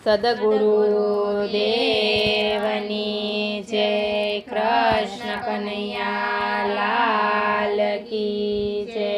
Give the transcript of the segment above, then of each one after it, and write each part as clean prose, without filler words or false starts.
સદગુરુ દેવની જય. કૃષ્ણ કનૈયા લાલ કી જય.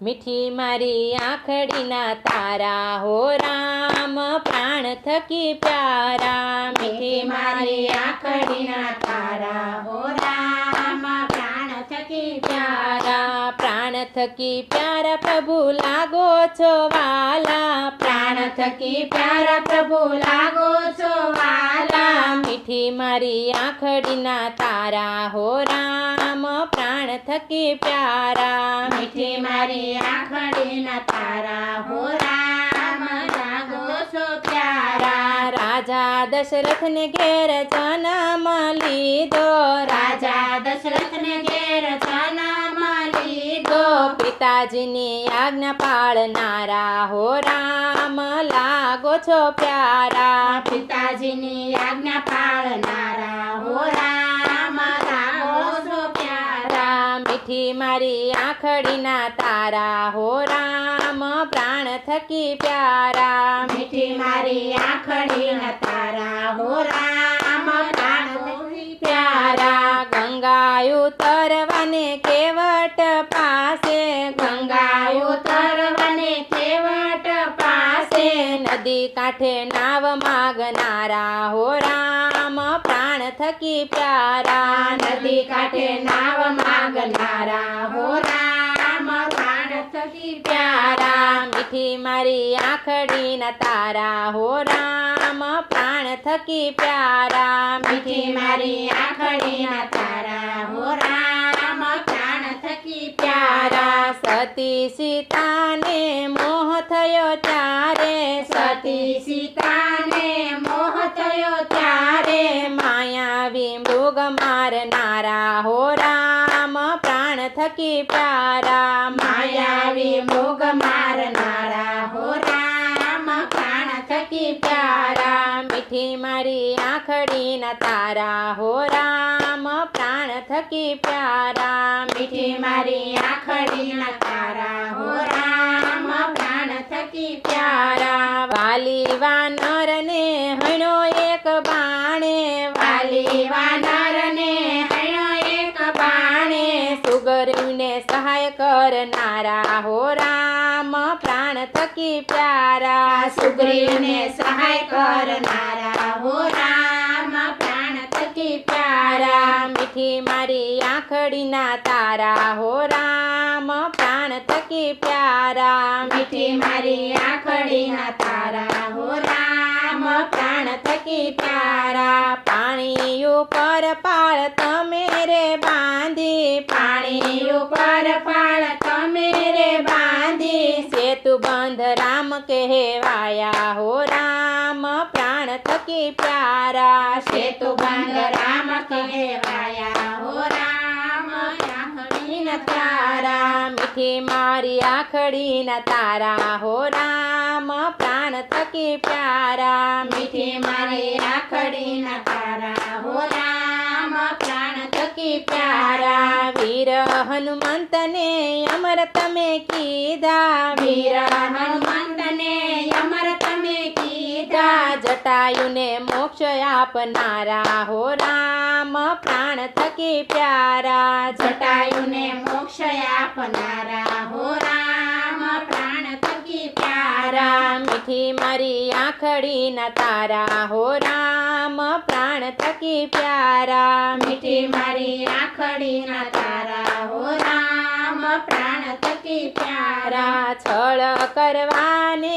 મીઠી મારી આંખડીના તારા હો રામ, પ્રાણ થકી પ્યારા. મીઠી મારી આંખડીના તારા હો રામ, પ્રાણ થકી પ્યારા. પ્રાણ થકી પ્યારા પ્રભુ લાગો છો વાલા. પ્રાણ થકી પ્યારા પ્રભુ લાગો છો વાલા. મીઠી મારી આંખડીના તારા હો રામ, પ્રાણ થકી પ્યારા. મીઠી મારી આંખડીના તારા હો રામ, લાગો છો પ્યારા. રાજા દશરથને ઘેર જન્મ લીધો. રાજા દશરથને ઘેર જન્મ લીધો. પિતાજીની આજ્ઞા પાળનારા હો રામ, લાગો છો પ્યારા. પિતાજીની આજ્ઞા પાળનારા હો રામ, લાગો છો પ્યારા. મીઠી મારી આંખડીના તારા હો રામ, પ્રાણ થકી પ્યારા. મીઠી મારી આંખડીના તારા હો રામ, પ્રાણ થકી પ્યારા. ગંગાયુ તરવાને કેવટ પાસે. ગંગાયુ તરવાને કેવટ પાસે. નદી કાંઠે નાવ માગનારા હો રામ, પ્રાણ થકી પ્યારા. નદી કાંઠે નાવ માગનારા હો રામ, પ્રાણ થકી પ્યારા. મીઠી મારી આંખડીના તારા હો રામ, પ્રાણ થકી પ્યારા. મીઠી મારી આંખડીના તારા હો રામ, પ્રાણ થકી પ્યારા. સતી સીતાને મોહ થયો ત્યારે. સતી સીતાને મોહ થયો ત્યારે. માયાવી મૃગ મારનારા હો રામ, પ્રાણ થકી પ્યારા. માયાવી મૃગ મારનારા હો રામ, પ્રાણ થકી પ્યારા. મીઠી મારી આંખડીના તારા હો રામ, પ્રાણ થકી પ્યારા. મીઠી મારી આંખડીના તારા હો રામ, પ્રાણ થકી પ્યારા. વાલી વાનરને હણો એક બાણે. વાલી વાનરને હણ્યો એક બાણે. સુગ્રીવને સહાય કરનારા હો રામ, પ્રાણ થકી પ્યારા. સુગ્રીવને સહાય કરનારા હો રામ, પ્રાણ થકી પ્યારા. મીઠી મારી આંખડીના તારા હો રામ, પ્રાણ થકી પ્યારા. મીઠી મારી આંખડીના તારા હો રામ, પ્રાણ થકી પ્યારા. પાણી ઉપર પાળ તમે રે બાંધી. પાણી ઉપર પાળ તમે રે બાંધી. સેતુ બંધ રામ કહેવાયા હો રામ, પ્રાણ થકી પ્યારા. સેતુ બંધ રામ કહેવાયા હો રામ, આંખડીના તારા. મીઠી મારી આંખડીના તારા હો રામ, પ્રાણ થકી પ્યારા. મીઠી મારી આંખડીના તારા હો રામ, પ્રાણ થકી પ્યારા. વીર હનુમંતને અમર તમે કીધા. વીર હનુમંતને અમર તમે કીધા. જટાયુને મોક્ષ આપનારા હો રામ, પ્રાણ થકી પ્યારા. જટાયુને મોક્ષ આપનારા હો રામ, પ્રાણ થકી પ્યારા. મીઠી મારી આંખડીના તારા હો રામ, પ્રાણ થકી પ્યારા. મીઠી મારી આંખડીના તારા હો રામ, પ્રાણ થકી પ્યારા. છળ કરવાને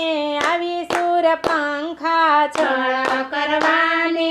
આવી સુરપંખા. છળ કરવાને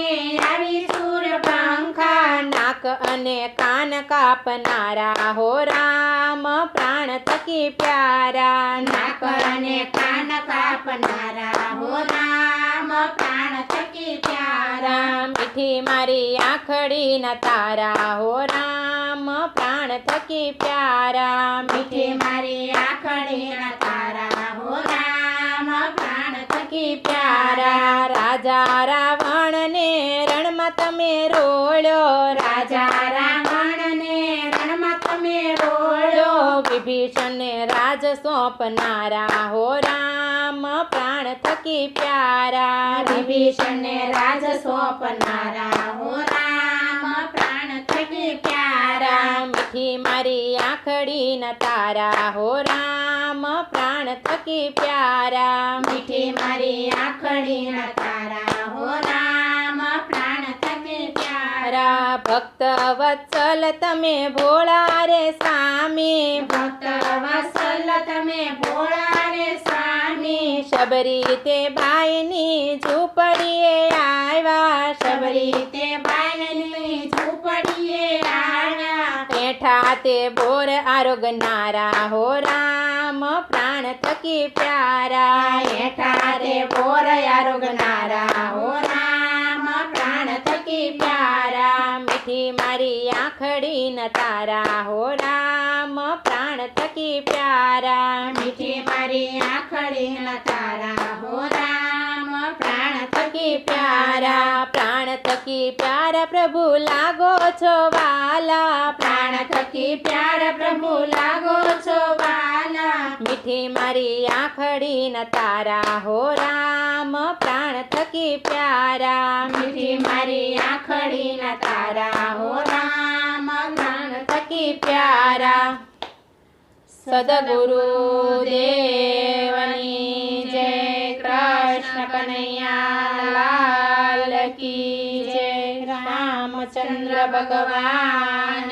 આવી સુરપંખા. નાક અને કાન કાપનારા હો રામ, પ્રાણ થકી પ્યારા. નાક અને કાન કાપનારા હો રામ, પ્રાણ થકી પ્યારા. મીઠી મારી આંખડીના તારા હો રામ, પ્રાણ થકી પ્યારા. મીઠી મારી આંખડીના તારા હો રામ, પ્રાણ થકી પ્યારા. રાજા રાવણને રણમાં તમે રોળ્યો. રાજા રાવણને રણમાં તમે રોળ્યો. વિભીષણને રાજ સોંપનારા હો રામ, પ્રાણ થકી થકી પ્યારા વિભીષણ ને રાજ સોંપનારા હો રામ પ્રાણ થકી પ્યારા મીઠી મારી આંખડી ન તારા હો રામ પ્રાણ થકી પ્યારા મીઠી મારી આંખડી ના તારા હો રામ પ્રાણ થકી પ્યારા ભક્ત વત્સલ તમે ભોળા રે સ્વામી ભક્ત વત્સલ તમે ભોળા રે સ્વામી શબરી તે બાઈની ઝૂંપડીએ આવ્યા શબરી તે બાયની ઝૂંપડીએ આવ્યા પેઠા તે બોર આરોગનારા હો રામ પ્રાણ થકી પ્યારા હેઠા રે બોર આરોગનારા હો રામ પ્રાણ થકી પ્યારા મીઠી મારી આંખડી ન તારા હો રામ પ્રાણ થકી પ્યારા મીઠી મારી આંખડી ના તારા હો રામ પ્રાણ થકી પ્યારા પ્રાણ થકી પ્યારા પ્રભુ લાગો છો વાલા પ્રાણ થકી પ્યારા પ્રભુ લાગો છો વાલા મીઠી મારી આંખડી ન તારા હો રામ પ્રાણ થકી પ્યારા મીઠી મારી આંખડી ના તારા હો રામ પ્રાણ થકી પ્યારા સદગુરુ દેવની જય કૃષ્ણ કનૈયા લાલ કી જય રામચંદ્ર ભગવાન